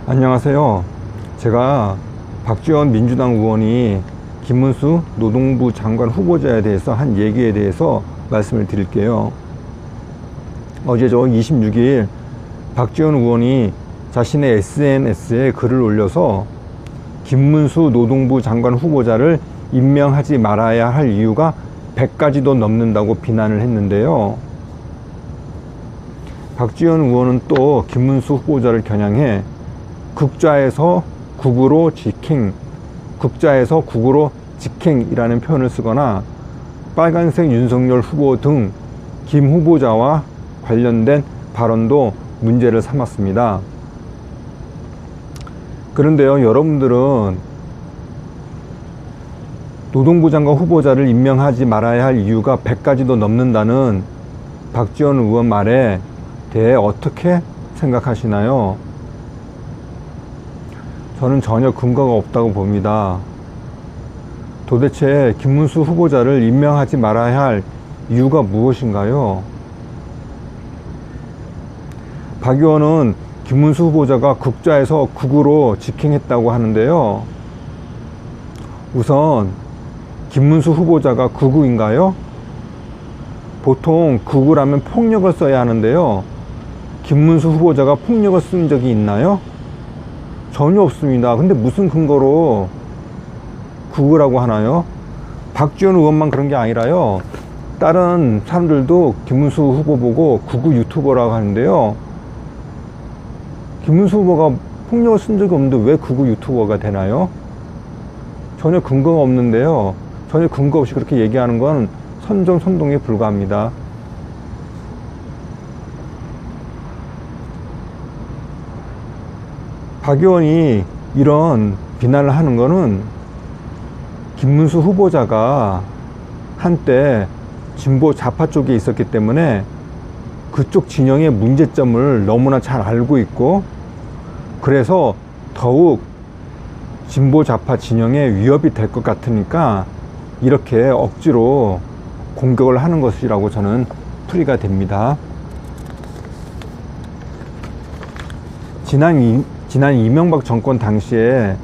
안녕하세요. 제가 박지원 민주당 의원이 김문수 노동부 장관 후보자에 대해서 한 얘기에 대해서 말씀을 드릴게요. 어제 26일 박지원 의원이 자신의 SNS에 글을 올려서 김문수 노동부 장관 후보자를 임명하지 말아야 할 이유가 100가지도 넘는다고 비난을 했는데요. 박지원 의원은 또 김문수 후보자를 겨냥해 극좌에서 극으로 직행, 극좌에서 극으로 직행이라는 표현을 쓰거나 빨간색 윤석열 후보 등 김 후보자와 관련된 발언도 문제를 삼았습니다. 그런데요, 여러분들은 노동부 장관 후보자를 임명하지 말아야 할 이유가 100가지도 넘는다는 박지원 의원 말에 대해 어떻게 생각하시나요? 저는 전혀 근거가 없다고 봅니다. 도대체 김문수 후보자를 임명하지 말아야 할 이유가 무엇인가요? 박 의원은 김문수 후보자가 극좌에서 극으로 직행했다고 하는데요. 우선 김문수 후보자가 극우인가요? 보통 극우라면 폭력을 써야 하는데요. 김문수 후보자가 폭력을 쓴 적이 있나요? 전혀 없습니다. 근데 무슨 근거로 극우라고 하나요? 박지원 의원만 그런 게 아니라요, 다른 사람들도 김문수 후보 보고 극우 유튜버라고 하는데요. 김문수 후보가 폭력을 쓴 적이 없는데 왜 극우 유튜버가 되나요? 전혀 근거가 없는데요. 전혀 근거 없이 그렇게 얘기하는 건 선동에 불과합니다. 박 의원이 이런 비난을 하는 거는 김문수 후보자가 한때 진보 좌파 쪽에 있었기 때문에 그쪽 진영의 문제점을 너무나 잘 알고 있고, 그래서 더욱 진보 좌파 진영에 위협이 될 것 같으니까 이렇게 억지로 공격을 하는 것이라고 저는 풀이가 됩니다. 지난 이명박 정권 당시에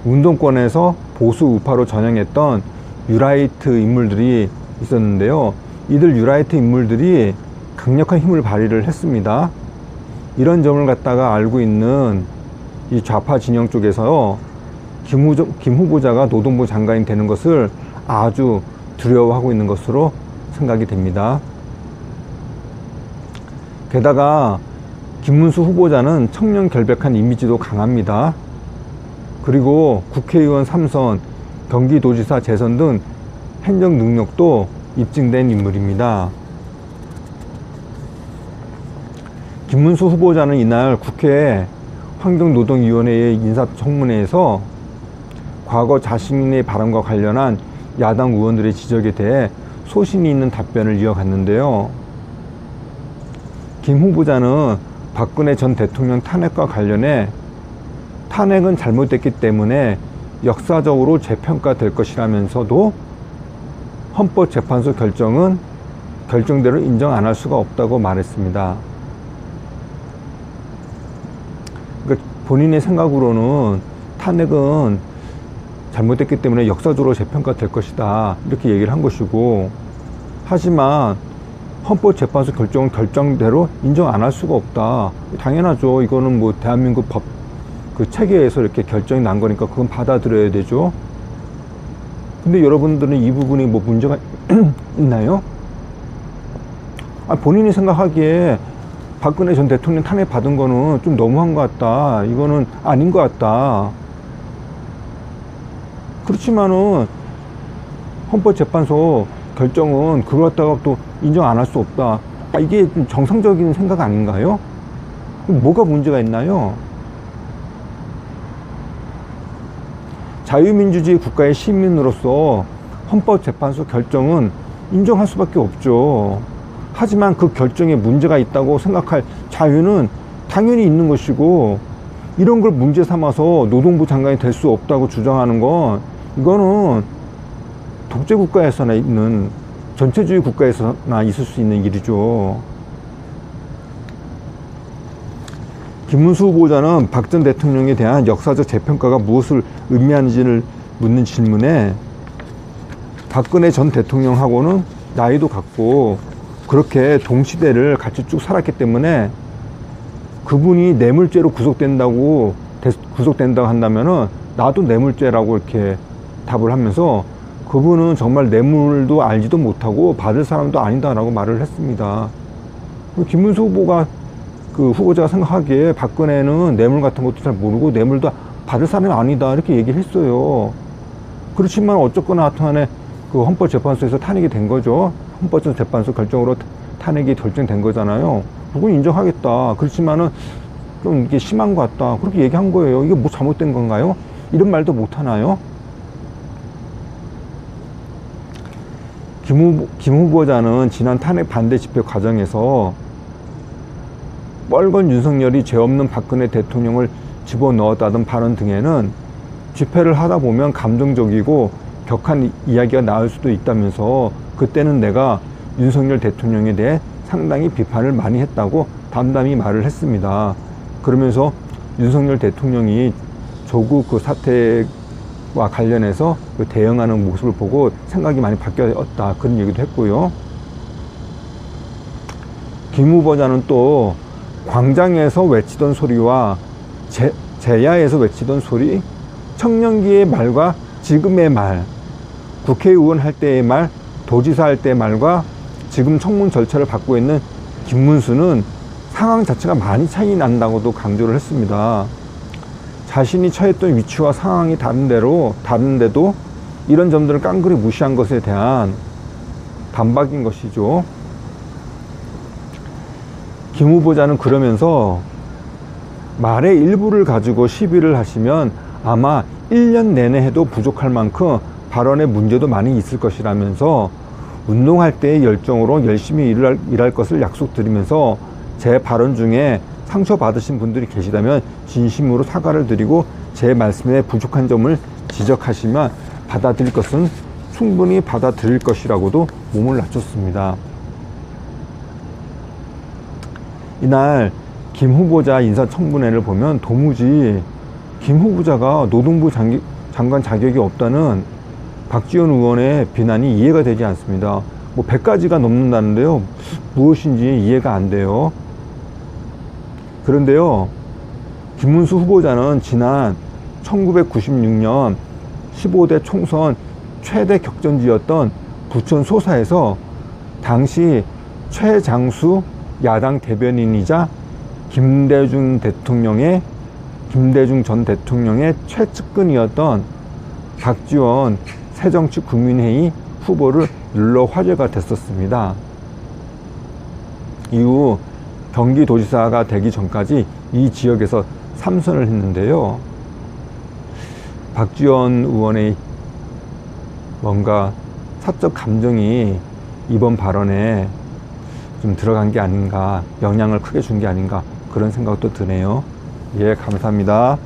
운동권에서 보수 우파로 전향했던 유라이트 인물들이 있었는데요. 이들 유라이트 인물들이 강력한 힘을 발휘를 했습니다. 이런 점을 갖다가 알고 있는 이 좌파 진영 쪽에서 김 후보자가 노동부 장관이 되는 것을 아주 두려워하고 있는 것으로 생각이 됩니다. 게다가 김문수 후보자는 청년 결백한 이미지도 강합니다. 그리고 국회의원 3선, 경기도지사 재선 등 행정 능력도 입증된 인물입니다. 김문수 후보자는 이날 국회 환경노동위원회의 인사청문회에서 과거 자신의 발언과 관련한 야당 의원들의 지적에 대해 소신이 있는 답변을 이어갔는데요. 김 후보자는 박근혜 전 대통령 탄핵과 관련해 탄핵은 잘못됐기 때문에 역사적으로 재평가될 것이라면서도 헌법재판소 결정대로 인정 안 할 수가 없다고 말했습니다. 그러니까 본인의 생각으로는 탄핵은 잘못됐기 때문에 역사적으로 재평가될 것이다, 이렇게 얘기를 한 것이고, 하지만 헌법재판소 결정대로 인정 안 할 수가 없다. 당연하죠. 이거는 뭐 대한민국 법 그 체계에서 이렇게 결정이 난 거니까 그건 받아들여야 되죠. 근데 여러분들은 이 부분이 뭐 문제가 있나요? 본인이 생각하기에 박근혜 전 대통령 탄핵 받은 거는 좀 너무한 것 같다, 이거는 아닌 것 같다. 그렇지만은 헌법재판소 결정은 그걸 갖다가 또 인정 안 할 수 없다. 이게 좀 정상적인 생각 아닌가요? 뭐가 문제가 있나요? 자유민주주의 국가의 시민으로서 헌법재판소 결정은 인정할 수밖에 없죠. 하지만 그 결정에 문제가 있다고 생각할 자유는 당연히 있는 것이고, 이런 걸 문제 삼아서 노동부 장관이 될 수 없다고 주장하는 건, 이거는 독재국가에서나 있는, 전체주의 국가에서나 있을 수 있는 일이죠. 김문수 후보자는 박 전 대통령에 대한 역사적 재평가가 무엇을 의미하는지를 묻는 질문에 박근혜 전 대통령하고는 나이도 같고 그렇게 동시대를 같이 쭉 살았기 때문에 그분이 뇌물죄로 구속된다고 한다면은 나도 뇌물죄라고 이렇게 답을 하면서 그분은 정말 뇌물도 알지도 못하고 받을 사람도 아니다라고 말을 했습니다. 김문수 후보자가 생각하기에 박근혜는 뇌물 같은 것도 잘 모르고 뇌물도 받을 사람이 아니다 이렇게 얘기를 했어요. 그렇지만 어쨌거나 하여튼간에 그 헌법재판소에서 탄핵이 된 거죠. 헌법재판소 결정으로 탄핵이 결정된 거잖아요. 그건 인정하겠다. 그렇지만은 좀 이게 심한 것 같다. 그렇게 얘기한 거예요. 이게 뭐 잘못된 건가요? 이런 말도 못 하나요? 김 후보자는 지난 탄핵 반대 집회 과정에서 뻘건 윤석열이 죄 없는 박근혜 대통령을 집어넣었다던 발언 등에는 집회를 하다 보면 감정적이고 격한 이야기가 나올 수도 있다면서 그때는 내가 윤석열 대통령에 대해 상당히 비판을 많이 했다고 담담히 말을 했습니다. 그러면서 윤석열 대통령이 조국 그 사태와 관련해서 그 대응하는 모습을 보고 생각이 많이 바뀌었다 그런 얘기도 했고요. 김 후보자는 또 광장에서 외치던 소리와 제야에서 외치던 소리, 청년기의 말과 지금의 말, 국회의원 할 때의 말, 도지사 할 때의 말과 지금 청문 절차를 받고 있는 김문수는 상황 자체가 많이 차이 난다고도 강조를 했습니다. 자신이 처했던 위치와 상황이 다른데도 이런 점들을 깡그리 무시한 것에 대한 반박인 것이죠. 김 후보자는 그러면서 말의 일부를 가지고 시비를 하시면 아마 1년 내내 해도 부족할 만큼 발언에 문제도 많이 있을 것이라면서 운동할 때의 열정으로 열심히 일할 것을 약속드리면서 제 발언 중에 상처받으신 분들이 계시다면 진심으로 사과를 드리고 제 말씀에 부족한 점을 지적하시면 받아들일 것은 충분히 받아들일 것이라고도 몸을 낮췄습니다. 이날 김 후보자 인사청문회를 보면 도무지 김 후보자가 노동부 장관 자격이 없다는 박지원 의원의 비난이 이해가 되지 않습니다. 뭐 100가지가 넘는다는데요. 무엇인지 이해가 안 돼요. 그런데요, 김문수 후보자는 지난 1996년 15대 총선 최대 격전지였던 부천 소사에서 당시 최장수 야당 대변인이자 김대중 전 대통령의 최측근이었던 박지원 새정치국민회의 후보를 눌러 화제가 됐었습니다. 이후 경기도지사가 되기 전까지 이 지역에서 3선을 했는데요. 박지원 의원의 뭔가 사적 감정이 이번 발언에 좀 들어간 게 아닌가, 영향을 크게 준 게 아닌가 그런 생각도 드네요. 예, 감사합니다.